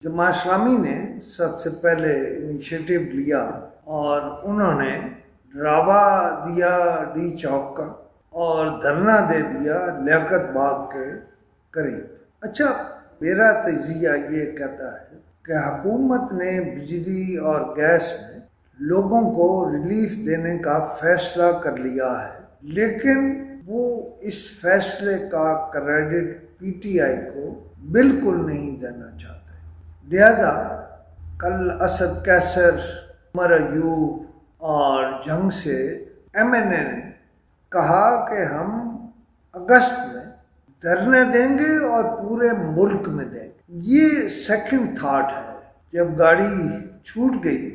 जमात इस्लामी ने सबसे पहले इनिशिएटिव लिया और उन्होंने ड्रावा दिया डी चौक का और धरना दे दिया लियाकत बाग के करीब। अच्छा, मेरा तजिया ये कहता है कि हुकूमत ने बिजली और गैस में लोगों को रिलीफ देने का फैसला कर लिया है, लेकिन वो इस फैसले का क्रेडिट पीटीआई को बिल्कुल नहीं देना चाहते। लिहाजा कल असद कैसर, उमर अयूब और जंग से एमएनए ने कहा कि हम अगस्त में धरने देंगे और पूरे मुल्क में देंगे। ये सेकंड थाट है। जब गाड़ी छूट गई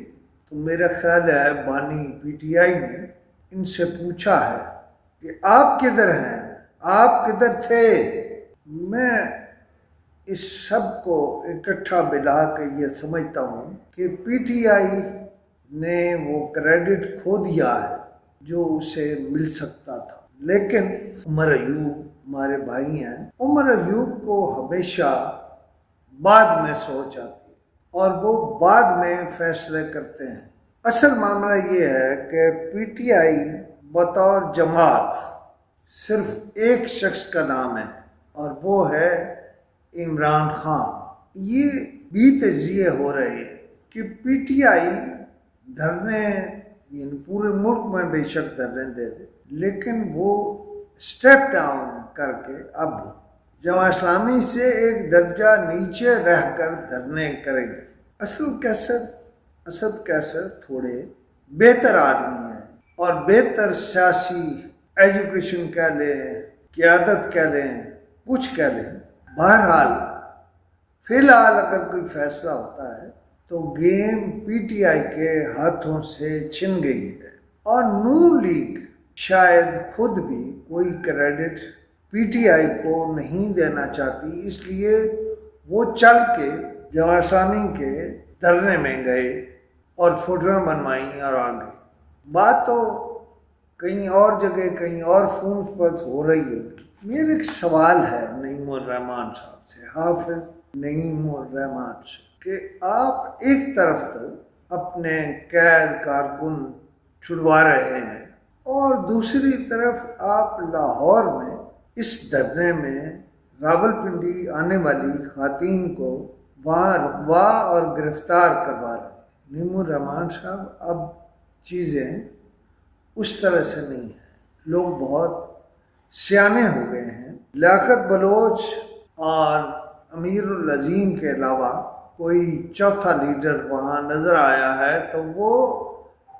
तो मेरा ख्याल है बानी पीटीआई ने इनसे पूछा है कि आप किधर हैं, आप किधर थे। मैं इस सब को इकट्ठा मिला के ये समझता हूँ कि पीटीआई ने वो क्रेडिट खो दिया है जो उसे मिल सकता था। लेकिन उमर अयूब हमारे भाई हैं, उमर अयूब को हमेशा बाद में सोच आती है और वो बाद में फैसले करते हैं। असल मामला ये है कि पीटीआई बतौर जमात सिर्फ एक शख्स का नाम है और वो है इमरान खान। ये भी तजिए हो रहे हैं कि पीटीआई धरने पूरे मुल्क में बेशक धरने दे दे, लेकिन वो स्टेप डाउन करके अब जमात इस्लामी से एक दर्जा नीचे रहकर धरने करेगी। असद कैसर थोड़े बेहतर आदमी हैं और बेहतर सियासी एजुकेशन कह लें, क़यादत कह लें, कुछ कह लें। बहरहाल फिलहाल अगर कोई फैसला होता है तो गेम पीटीआई के हाथों से छिन गई है और नून लीग शायद खुद भी कोई क्रेडिट पीटीआई को नहीं देना चाहती, इसलिए वो चल के जमात इस्लामी के धरने में गए और फोटोएं बनवाई और आ गए। बात तो कहीं और जगह कहीं और फोन पर हो रही होगी। मेरा एक सवाल है नईमुर रहमान साहब से, हाफिज नईमुर रहमान से, कि आप एक तरफ तो अपने कैद कारकुन छुड़वा रहे हैं और दूसरी तरफ आप लाहौर में इस धरने में रावलपिंडी आने वाली खातून को वहाँ रुकवा और गिरफ्तार करवा रहे हैं। नईमुर रहमान साहब, अब चीज़ें उस तरह से नहीं है। लोग बहुत सियाने हो गए हैं। लियाकत बलोच और अमीरुल अजीम के अलावा कोई चौथा लीडर वहाँ नज़र आया है तो वो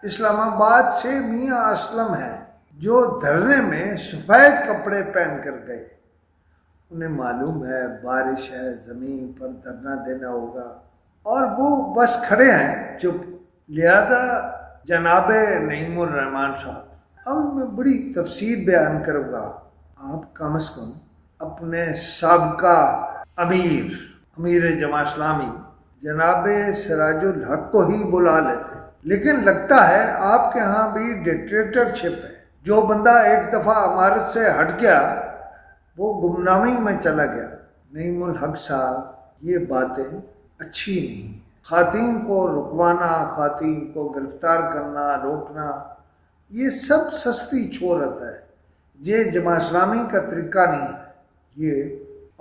इस्लामाबाद से मियाँ असलम है, जो धरने में सफ़ेद कपड़े पहन कर गए। उन्हें मालूम है बारिश है, ज़मीन पर धरना देना होगा और वो बस खड़े हैं चुप। लिहाजा जनाबे नईमुर रहमान साहब, अब मैं बड़ी तफसील बयान करूँगा। आप कम से कम अपने साबका अमीर जमात इस्लामी जनाबे सिराजुल हक को ही बुला लेते, लेकिन लगता है आपके यहाँ भी डिक्टेटरशिप है। जो बंदा एक दफ़ा इमारत से हट गया वो गुमनामी में चला गया। नईमुल हक साहब, ये बातें अच्छी नहीं। खातून को रुकवाना, खातून को गिरफ्तार करना, रोकना, ये सब सस्ती छोरत है। ये जमात इस्लामी का तरीका नहीं है, ये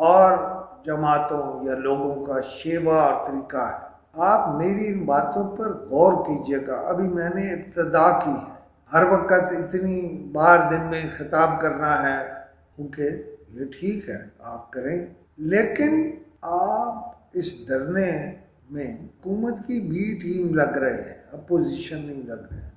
और जमातों या लोगों का शेवा और तरीका है। आप मेरी इन बातों पर गौर कीजिएगा। अभी मैंने इब्तिदा की है। हर वक्त इतनी बार दिन में खिताब करना है, ओके, ये ठीक है, आप करें, लेकिन आप इस धरने में हुकूमत की बी टीम लग रहे हैं, अपोजिशन नहीं लग रहे हैं।